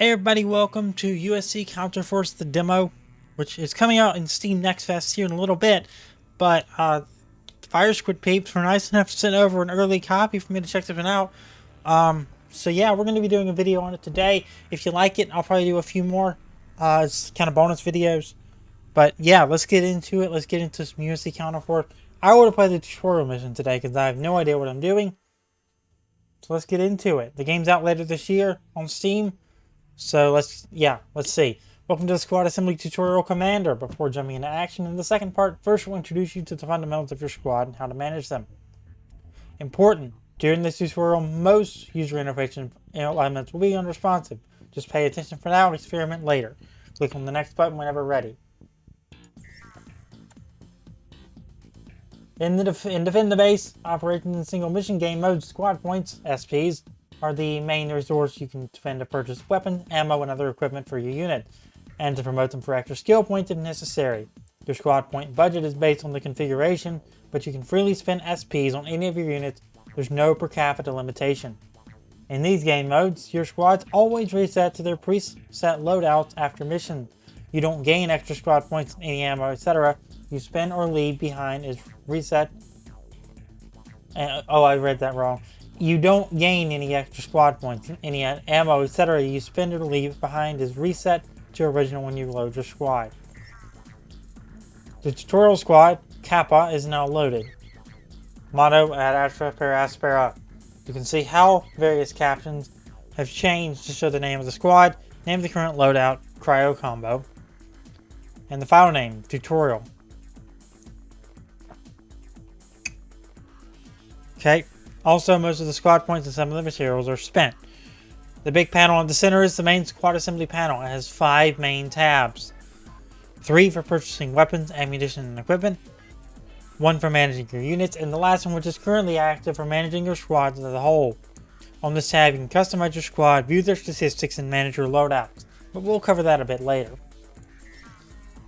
Hey everybody, welcome to USC Counterforce, the demo, which is coming out in Steam Next Fest here in a little bit. But Firesquid peeps were nice enough to send over an early copy for me to check something out. So yeah, we're going to be doing a video on it today. If you like it, I'll probably do a few more. It's kind of bonus videos. But yeah, let's get into it. Let's get into some USC Counterforce. I would have played the tutorial mission today because I have no idea what I'm doing. So let's get into it. The game's out later this year on Steam. So let's see. Welcome to the Squad Assembly Tutorial Commander. Before jumping into action in the second part, first we'll introduce you to the fundamentals of your squad and how to manage them. Important. During this tutorial, most user interface elements will be unresponsive. Just pay attention for now and experiment later. Click on the next button whenever ready. In Defend the Base, operating in single mission game mode, squad points, SPs, are the main resource you can spend to purchase weapons, ammo, and other equipment for your unit, and to promote them for extra skill points if necessary. Your squad point budget is based on the configuration, but you can freely spend SPs on any of your units. There's no per capita limitation. In these game modes, your squads always reset to their preset loadouts after mission. You don't gain extra squad points, any ammo, etc. You spend or leave behind is reset. Oh, I read that wrong. You don't gain any extra squad points, any ammo, etc. You spend or leave behind is reset to original when you load your squad. The tutorial squad, Kappa, is now loaded. Motto ad astra per aspera. You can see how various captions have changed to show the name of the squad, name of the current loadout, cryo combo, and the file name, tutorial. Okay. Also, most of the squad points and some of the materials are spent. The big panel in the center is the main squad assembly panel. It has 5 main tabs. 3 for purchasing weapons, ammunition, and equipment. 1 for managing your units, and the last one, which is currently active, for managing your squads as a whole. On this tab, you can customize your squad, view their statistics, and manage your loadouts. But we'll cover that a bit later.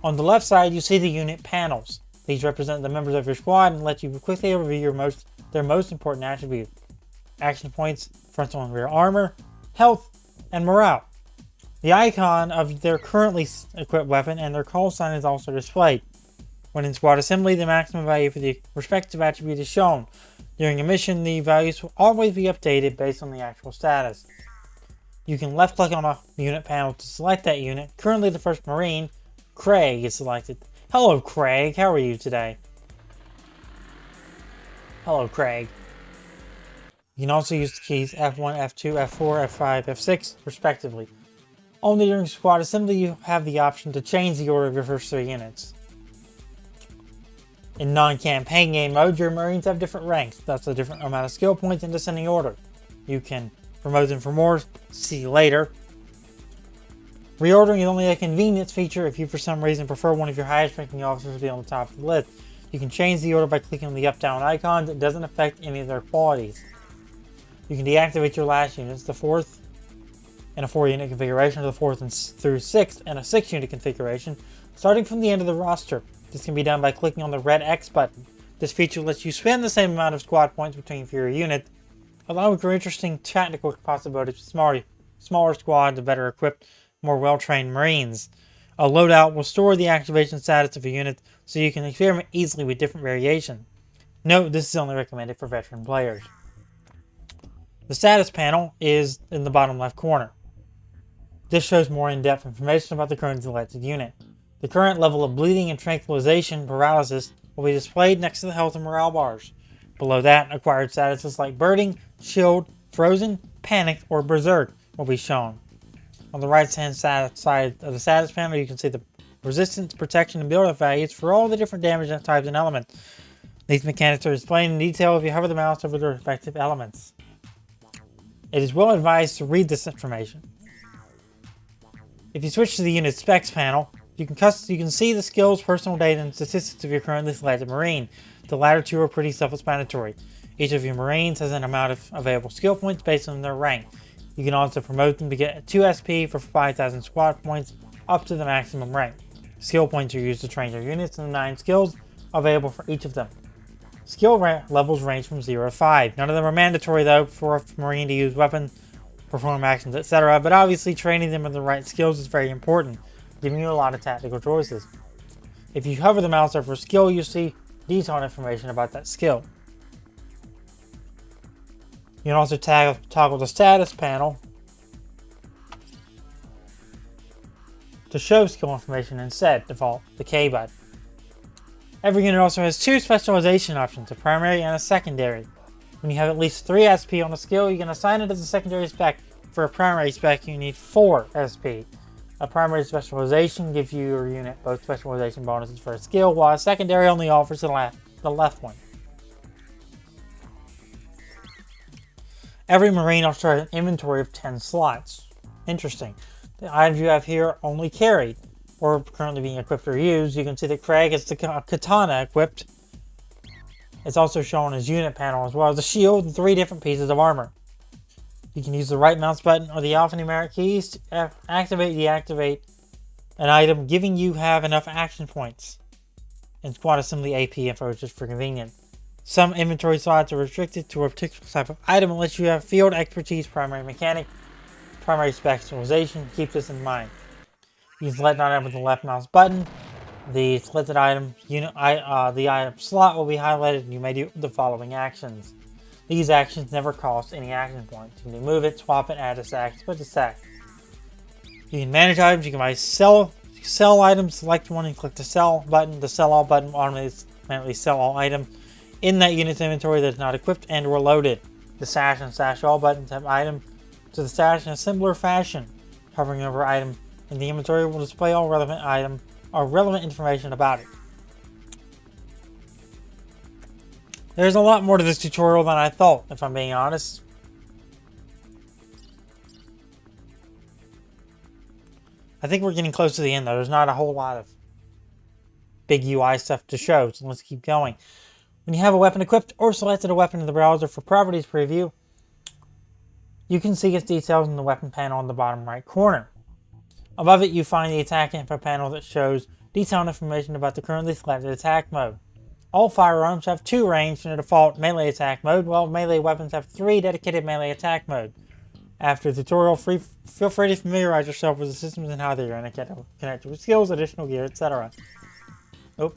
On the left side, you see the unit panels. These represent the members of your squad and let you quickly review their most important attributes. Action points, frontal and rear armor, health, and morale. The icon of their currently equipped weapon and their call sign is also displayed. When in squad assembly, the maximum value for the respective attribute is shown. During a mission, the values will always be updated based on the actual status. You can left click on a unit panel to select that unit. Currently the 1st Marine, Craig, is selected. Hello Craig, how are you today? Hello, Craig. You can also use the keys F1, F2, F4, F5, F6, respectively. Only during squad assembly you have the option to change the order of your first 3 units. In non-campaign game mode, your Marines have different ranks. That's a different amount of skill points in descending order. You can promote them for more, see later. Reordering is only a convenience feature if you for some reason prefer one of your highest ranking officers to be on the top of the list. You can change the order by clicking on the up-down icons. It doesn't affect any of their qualities. You can deactivate your last units, the 4th in a 4-unit configuration, or the 4th through 6th in a 6-unit configuration, starting from the end of the roster. This can be done by clicking on the red X button. This feature lets you spend the same amount of squad points between your units, allowing for interesting tactical possibilities with smaller squads of better equipped, more well-trained Marines. A loadout will store the activation status of a unit so you can experiment easily with different variations. Note, this is only recommended for veteran players. The status panel is in the bottom left corner. This shows more in-depth information about the current selected unit. The current level of bleeding and tranquilization paralysis will be displayed next to the health and morale bars. Below that, acquired statuses like birding, shield, frozen, panicked, or berserk will be shown. On the right-hand side of the status panel, you can see the resistance, protection, and build-up values for all the different damage types and elements. These mechanics are displayed in detail if you hover the mouse over the respective elements. It is well advised to read this information. If you switch to the unit specs panel, you can see the skills, personal data, and statistics of your currently selected Marine. The latter 2 are pretty self-explanatory. Each of your Marines has an amount of available skill points based on their rank. You can also promote them to get 2 SP for 5,000 squad points up to the maximum rank. Skill points are used to train your units and the 9 skills available for each of them. Skill levels range from 0 to 5. None of them are mandatory though for a Marine to use weapon perform actions, etc. But obviously training them in the right skills is very important, giving you a lot of tactical choices. If you hover the mouse over a skill, you'll see detailed information about that skill. You can also toggle the status panel to show skill information instead, default the K button. Every unit also has 2 specialization options, a primary and a secondary. When you have at least 3 SP on a skill, you can assign it as a secondary spec. For a primary spec, you need 4 SP. A primary specialization gives you your unit both specialization bonuses for a skill, while a secondary only offers the left one. Every Marine also has an inventory of 10 slots. Interesting. The items you have here are only carried, or currently being equipped or used. You can see that Craig has the katana equipped. It's also shown as unit panel, as well as a shield and 3 different pieces of armor. You can use the right mouse button or the alphanumeric keys to activate, deactivate an item, giving you have enough action points. And squad assembly AP info is just for convenience. Some inventory slots are restricted to a particular type of item unless you have field expertise, primary mechanic, primary specialization. Keep this in mind. You can select an item with the left mouse button. The selected item the item slot will be highlighted, and you may do the following actions. These actions never cost any action points. You can move it, swap it, add a stack, split the stack. You can manage items. You can buy sell items. Select one and click the sell button. The sell all button will automatically sell all items in that unit's inventory that is not equipped and or loaded. The stash and stash all buttons have items to the stash in a similar fashion. Hovering over item in the inventory will display all relevant information about it. There's a lot more to this tutorial than I thought, if I'm being honest. I think we're getting close to the end though. There's not a whole lot of big UI stuff to show, so let's keep going. When you have a weapon equipped or selected a weapon in the browser for properties preview, you can see its details in the weapon panel in the bottom right corner. Above it, you find the attack info panel that shows detailed information about the currently selected attack mode. All firearms have 2 ranged in a default melee attack mode, while melee weapons have 3 dedicated melee attack mode. After the tutorial, feel free to familiarize yourself with the systems and how they are connected with skills, additional gear, etc. There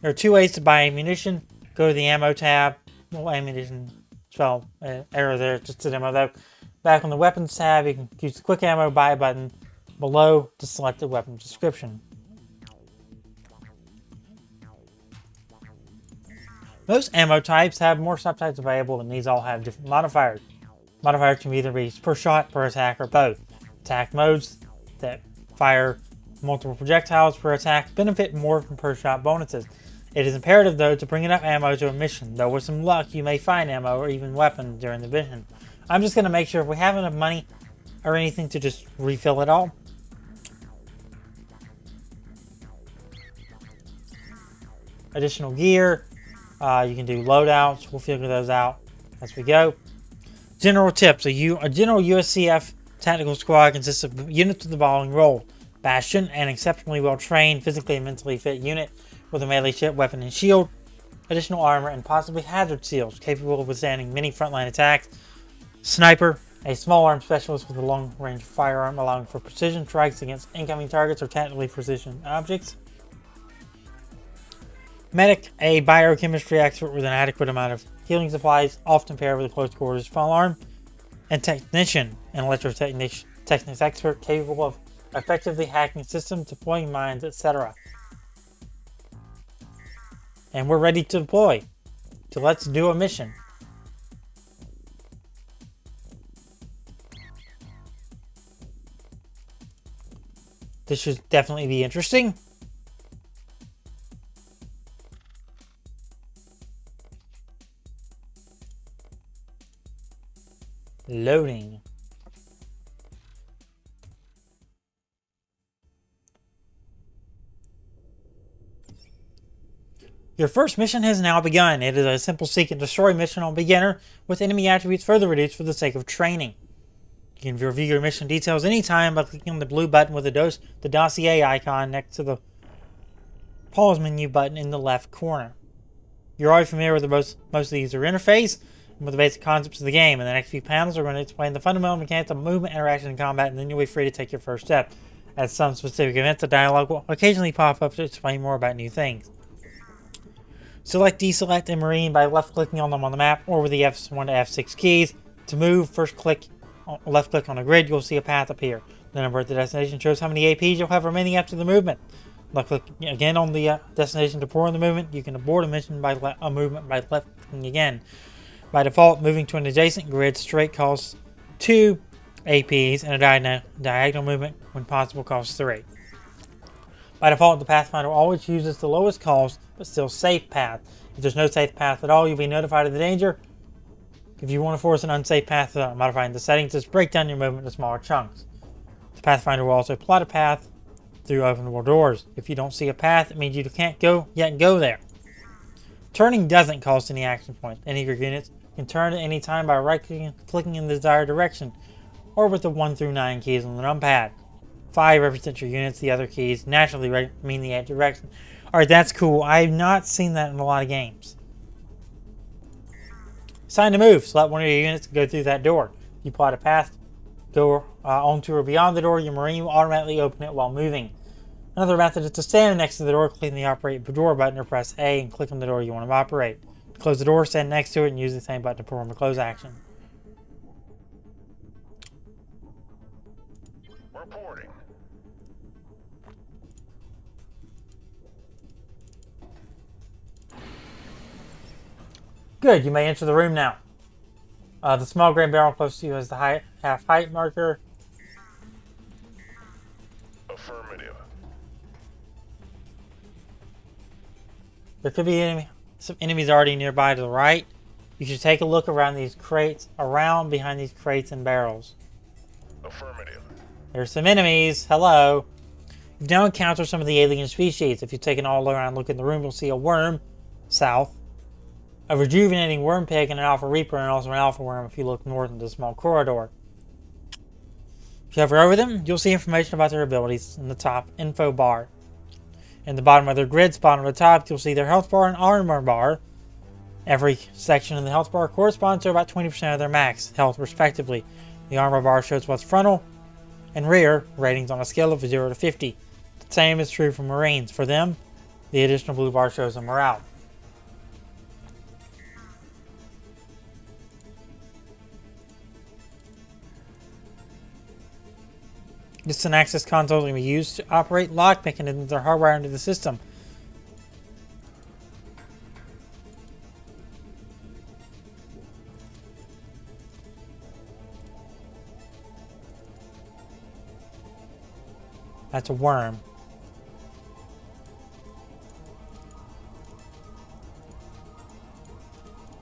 are 2 ways to buy ammunition. Go to the ammo tab. Well, ammunition spell error there, just to demo that. Back on the weapons tab, you can use the quick ammo buy button below to select the weapon description. Most ammo types have more subtypes available, and these all have different modifiers. Modifiers can either be per shot, per attack, or both. Attack modes that fire multiple projectiles per attack benefit more from per shot bonuses. It is imperative, though, to bring enough ammo to a mission, though with some luck you may find ammo or even weapons during the mission. I'm just going to make sure if we have enough money or anything to just refill it all. Additional gear. You can do loadouts. We'll figure those out as we go. General tips. A general USCF tactical squad consists of units with the following role. Bastion, an exceptionally well-trained, physically and mentally fit unit with a melee ship, weapon, and shield. Additional armor and possibly hazard seals, capable of withstanding many frontline attacks. Sniper, a small arm specialist with a long-range firearm, allowing for precision strikes against incoming targets or tactically positioned objects. Medic, a biochemistry expert with an adequate amount of healing supplies, often paired with a close quarters firearm. And Technician, an electrotechnics expert capable of effectively hacking systems, deploying mines, etc. And we're ready to deploy. So let's do a mission. This should definitely be interesting. Loading. Your first mission has now begun. It is a simple seek and destroy mission on beginner with enemy attributes further reduced for the sake of training. You can review your mission details anytime by clicking on the blue button with the dossier icon next to the pause menu button in the left corner. You're already familiar with most of the user interface. with the basic concepts of the game. In the next few panels, we're going to explain the fundamental mechanics of movement, interaction, and combat, and then you'll be free to take your first step. At some specific events, a dialogue will occasionally pop up to explain more about new things. Select, deselect, and marine by left-clicking on them on the map or with the F1 to F6 keys. To move, first left-click on a grid, you'll see a path appear. The number at the destination shows how many APs you'll have remaining after the movement. Left-click again on the destination to perform the movement. You can abort a mission by left-clicking again. By default, moving to an adjacent grid straight costs 2 APs, and a diagonal movement, when possible, costs 3. By default, the Pathfinder always uses the lowest cost, but still safe path. If there's no safe path at all, you'll be notified of the danger. If you want to force an unsafe path without modifying the settings, just break down your movement into smaller chunks. The Pathfinder will also plot a path through openable doors. If you don't see a path, it means you can't go there. Turning doesn't cost any action points. Any of your units can turn at any time by right-clicking in the desired direction, or with the 1 through 9 keys on the numpad. 5 represent your units, the other keys naturally mean the direction. Alright, that's cool. I've not seen that in a lot of games. Sign to move. Select one of your units to go through that door. If you plot a path, go onto or beyond the door, your marine will automatically open it while moving. Another method is to stand next to the door, click the operate door button, or press A and click on the door you want to operate. To close the door, stand next to it and use the same button to perform a close action. Reporting. Good, you may enter the room now. The small gray barrel close to you has the half height marker. Affirmative. There could be some enemies already nearby to the right. You should take a look around these crates, behind these crates and barrels. Affirmative. There's some enemies. Hello. You've now encountered some of the alien species. If you take an all-around look in the room, you'll see a worm, south, a rejuvenating worm pig, and an alpha reaper, and also an alpha worm if you look north into the small corridor. If you hover over them, you'll see information about their abilities in the top info bar. In the bottom of their grid, spot on the top, you'll see their health bar and armor bar. Every section in the health bar corresponds to about 20% of their max health, respectively. The armor bar shows what's frontal and rear ratings on a scale of 0 to 50. The same is true for Marines. For them, the additional blue bar shows them morale. This is an access console that can be used to operate lock mechanisms that are hardwired into the system. That's a worm.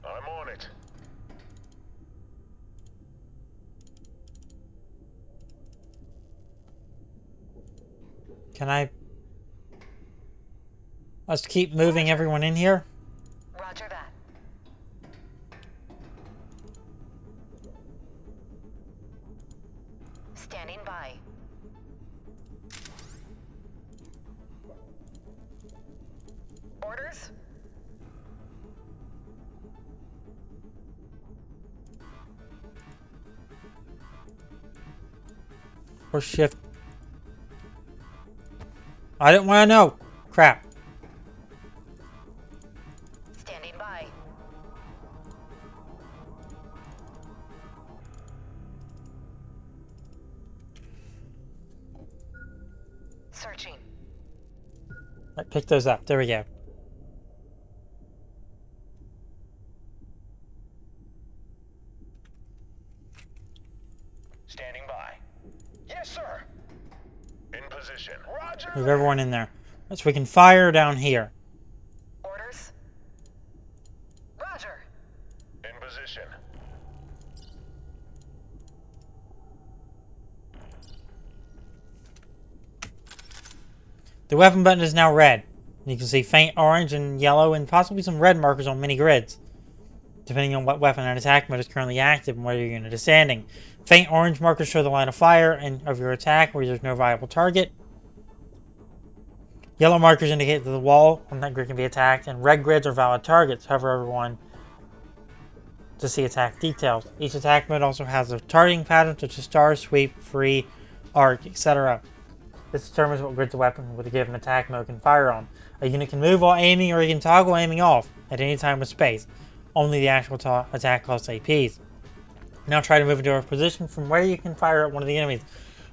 I'm on it. Can I... Let's keep moving everyone in here. Roger that. Standing by. Orders? Or shift. I didn't want to know. Crap. Standing by. Searching. Right, pick those up. There we go. Standing by. Yes, sir. In position. Roger. Move everyone in there. So we can fire down here. Orders? Roger. In position. The weapon button is now red. You can see faint orange and yellow and possibly some red markers on many grids, depending on what weapon and attack mode is currently active and where your unit is standing. Faint orange markers show the line of fire and of your attack where there's no viable target. Yellow markers indicate that the wall on that grid can be attacked, and red grids are valid targets. Hover everyone to see attack details. Each attack mode also has a targeting pattern such as star, sweep, free, arc, etc. This determines what grid the weapon with a given attack mode can fire on. A unit can move while aiming, or you can toggle aiming off at any time with space. Only the actual attack costs APs. Now try to move into a position from where you can fire at one of the enemies,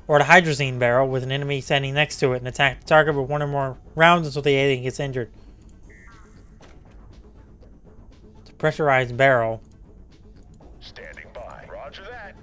or at a hydrazine barrel with an enemy standing next to it, and attack the target with one or more rounds until the alien gets injured. It's a pressurized barrel. Standing by. Roger that.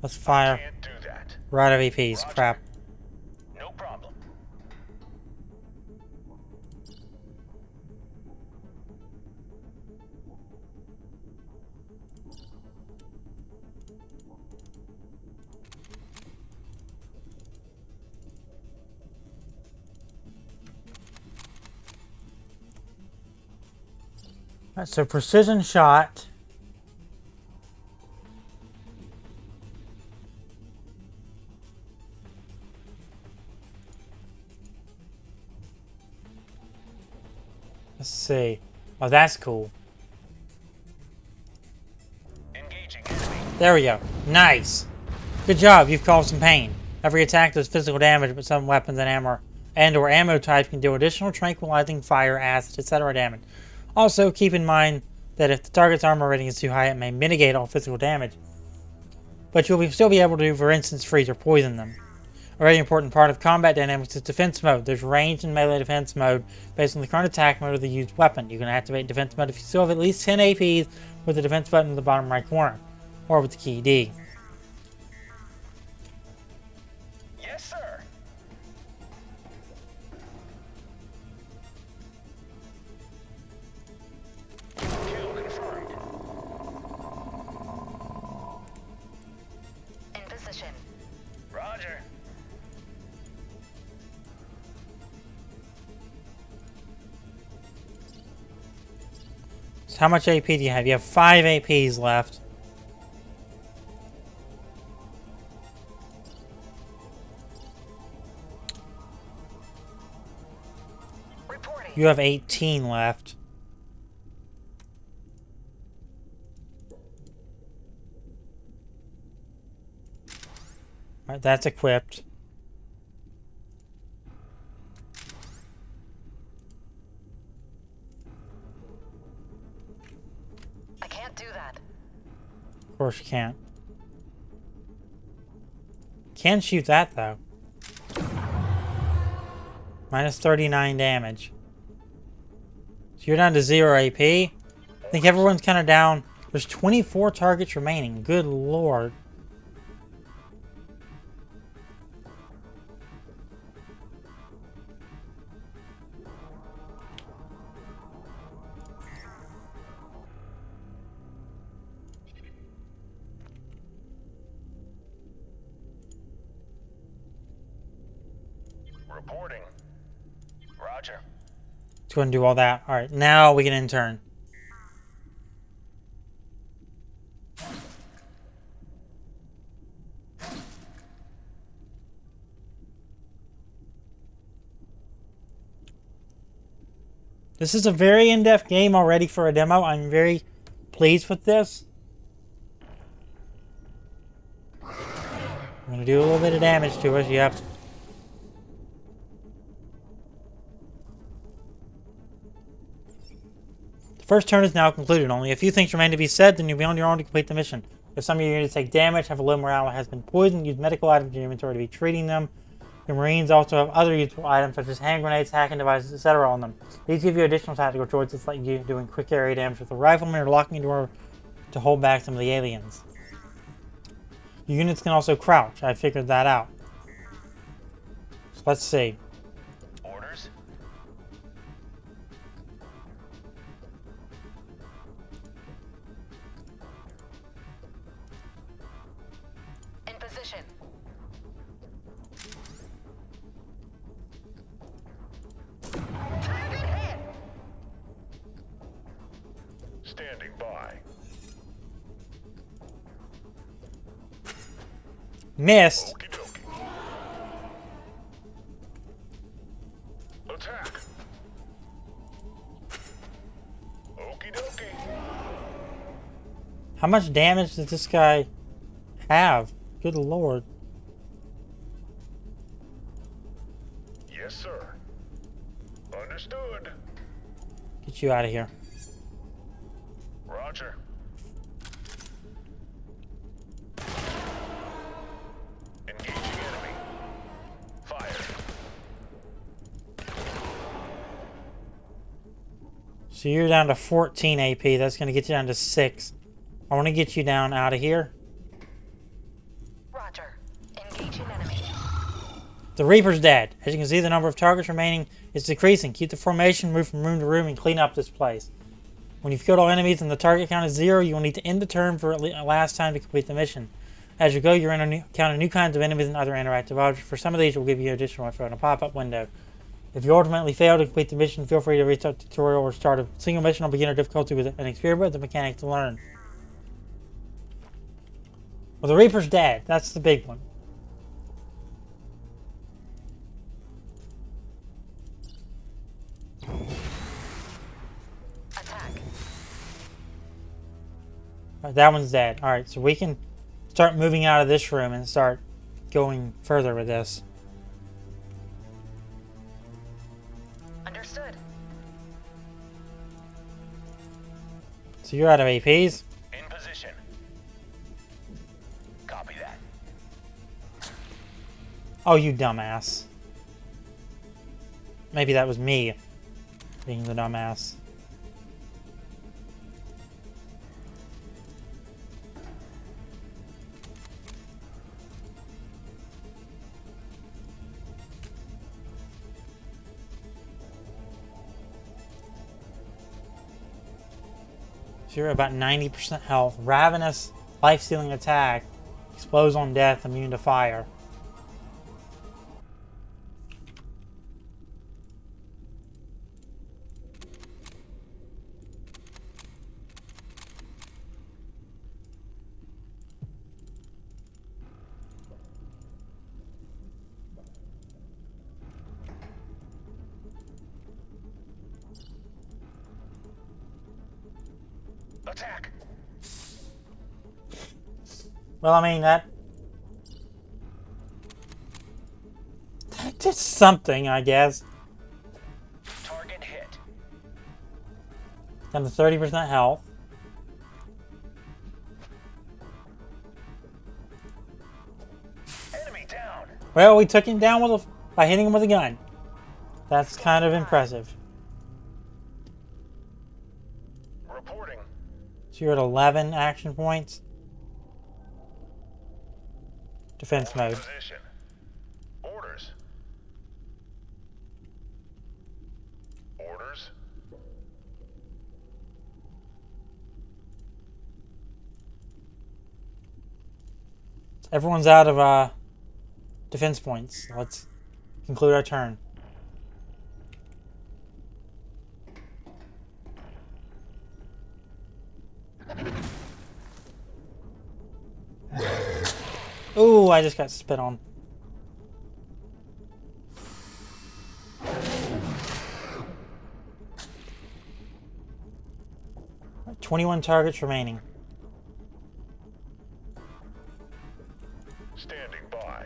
Let's fire. Can't do that. We're out of APs. Roger. Crap. No problem. Alright, so precision shot. Let's see. Oh, that's cool. Engaging enemy. There we go. Nice. Good job. You've caused some pain. Every attack does physical damage, but some weapons and/or ammo types can deal additional tranquilizing, fire, acid, etc. damage. Also, keep in mind that if the target's armor rating is too high, it may mitigate all physical damage. But you'll still be able to, for instance, freeze or poison them. A very important part of combat dynamics is defense mode. There's range and melee defense mode based on the current attack mode of the used weapon. You can activate defense mode if you still have at least 10 APs with the defense button in the bottom right corner, or with the key D. Yes, sir. Kill confirmed. In position. Roger. So how much AP do you have? You have 5 APs left. Reporting. You have 18 left. Alright, that's equipped. I can't do that. Of course you can't. Can shoot that though. Minus 39 damage. So you're down to 0 AP. I think everyone's kind of down. There's 24 targets remaining. Good lord. Reporting. Roger. Let's go and do all that. Alright, now we can intern. This is a very in-depth game already for a demo. I'm very pleased with this. I'm going to do a little bit of damage to us. Yep. The first turn is now concluded. Only a few things remain to be said, then you'll be on your own to complete the mission. If some of your units take damage, have a low morale, or has been poisoned, use medical items in your inventory to be treating them. Your Marines also have other useful items such as hand grenades, hacking devices, etc. on them. These give you additional tactical choices like you doing quick area damage with a rifleman or locking a door to hold back some of the aliens. Your units can also crouch. I figured that out. So let's see. Orders. by. Missed. Okie dokie. Attack. Okie dokie. How much damage does this guy have? Good lord. Yes, sir. Understood. Get you out of here. Roger. Engaging enemy. Fire. So you're down to 14 AP. That's going to get you down to 6. I want to get you down out of here. Roger. Engaging enemy. The Reaper's dead. As you can see, the number of targets remaining is decreasing. Keep the formation, move from room to room, and clean up this place. When you've killed all enemies and the target count is 0, you will need to end the turn for at least last time to complete the mission. As you go, you'll encounter new kinds of enemies and other interactive objects. For some of these, will give you additional info in a pop-up window. If you ultimately fail to complete the mission, feel free to restart the tutorial or start a single mission on beginner difficulty with an experiment with the mechanic to learn. Well, the Reaper's dead. That's the big one. Attack. Alright, that one's dead. Alright, so we can start moving out of this room and start going further with this. Understood. So you're out of APs. In position. Copy that. Oh, you dumbass. Maybe that was me being the dumbass. So you're about 90% health. Ravenous, life-stealing attack. Explodes on death, immune to fire. Attack. Well, I mean, that did something, I guess. Target hit. Down to 30% health. Enemy down. Well, we took him down with by hitting him with a gun. That's kind of impressive. Reporting. So you're at 11 action points. Defense mode. Position. Orders. Orders. Everyone's out of defense points. Let's conclude our turn. Ooh, I just got spit on. Right, 21 targets remaining. Standing by.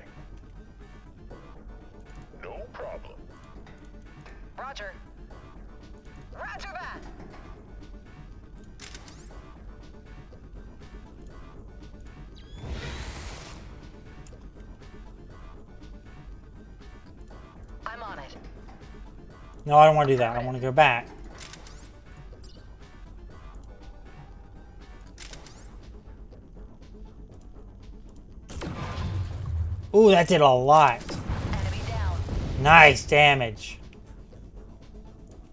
No problem. Roger. Roger that. I'm on it. No, I don't want to do that. I want to go back. Ooh, that did a lot. Enemy down. Nice damage.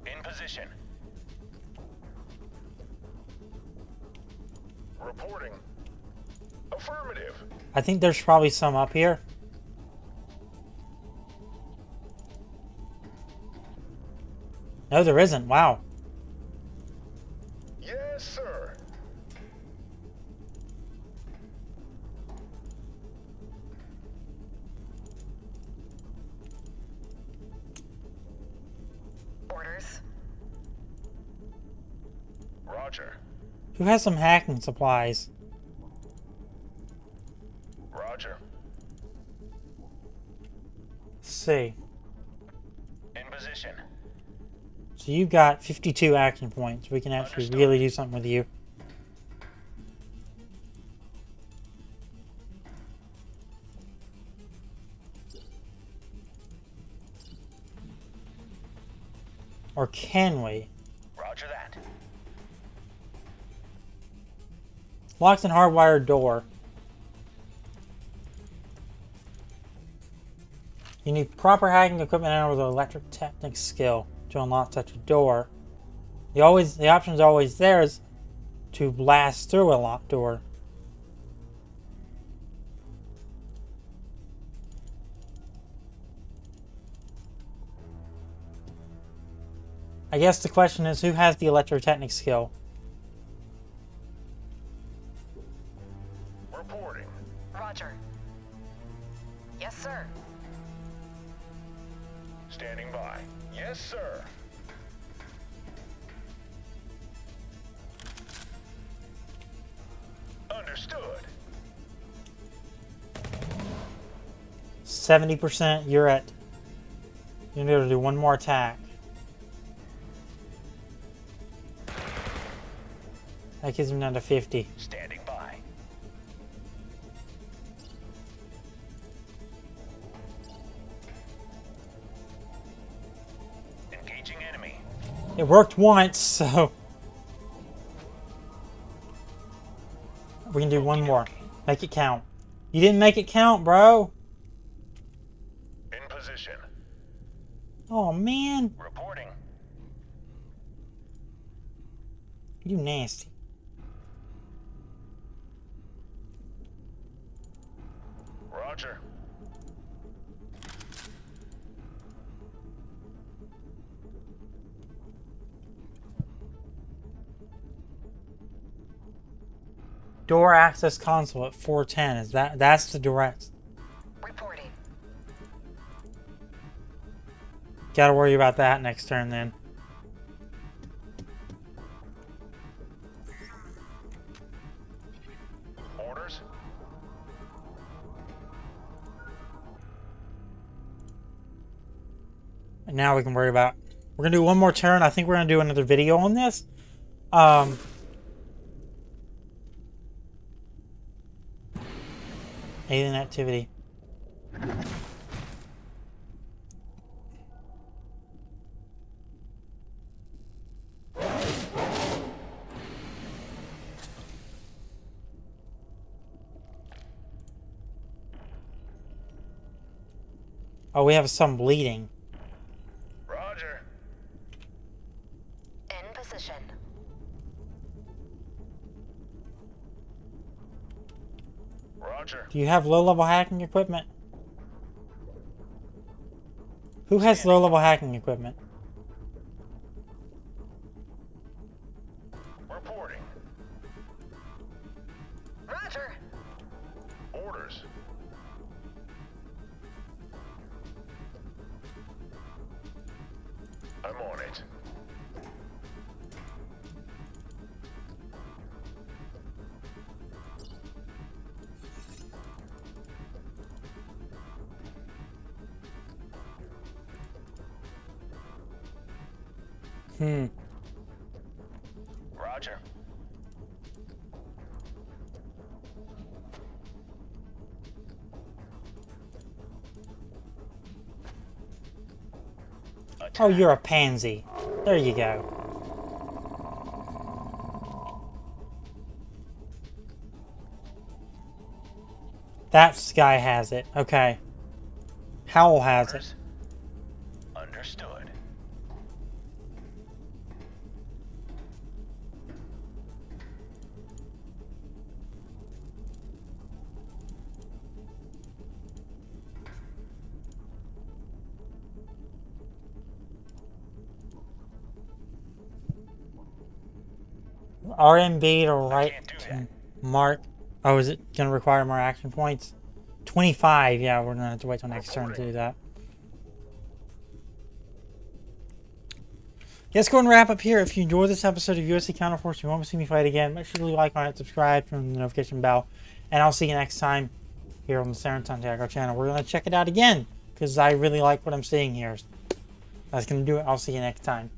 In position. Reporting. Affirmative. I think there's probably some up here. No, there isn't. Wow. Yes, sir. Roger. Who has some hacking supplies? Roger. Let's see. In position. So you've got 52 action points. We can actually Understood. really do something with you. Or can we? Roger that. Locked and hardwired door. You need proper hacking equipment and with an electric technic skill to unlock such a door. The option's always there is to blast through a locked door. I guess the question is, who has the electrotechnic skill? Reporting. Roger. Yes, sir. Standing by. Yes, sir. Understood. 70%, you're at... You're going to be able to do one more attack. That gives him down to 50. Standing by. Engaging enemy. It worked once, so... We can do one more. Make it count. You didn't make it count, bro! In position. Oh, man! Reporting. You nasty. Roger. Door access console at 410. That's the direct. Reporting. Gotta worry about that next turn then. Orders. And now we can worry about... We're gonna do one more turn. I think we're gonna do another video on this. Alien activity. Oh, we have some bleeding. Roger. In position. Roger. Do you have low-level hacking equipment? Who has low-level hacking equipment? Reporting. Roger. Orders. I'm on it. Roger. Oh, you're a pansy. There you go. That guy has it. Okay. Howell has it. Orders. Understood. RMB to right can't do to that. mark. Oh, is it going to require more action points? 25. Yeah, we're going to have to wait till next turn to do that. Let's go and wrap up here. If you enjoyed this episode of USC Counterforce, you want to see me fight again, make sure to leave a like on it, subscribe, turn on the notification bell, and I'll see you next time here on the Seren Santiago channel. We're going to check it out again, because I really like what I'm seeing here. That's going to do it. I'll see you next time.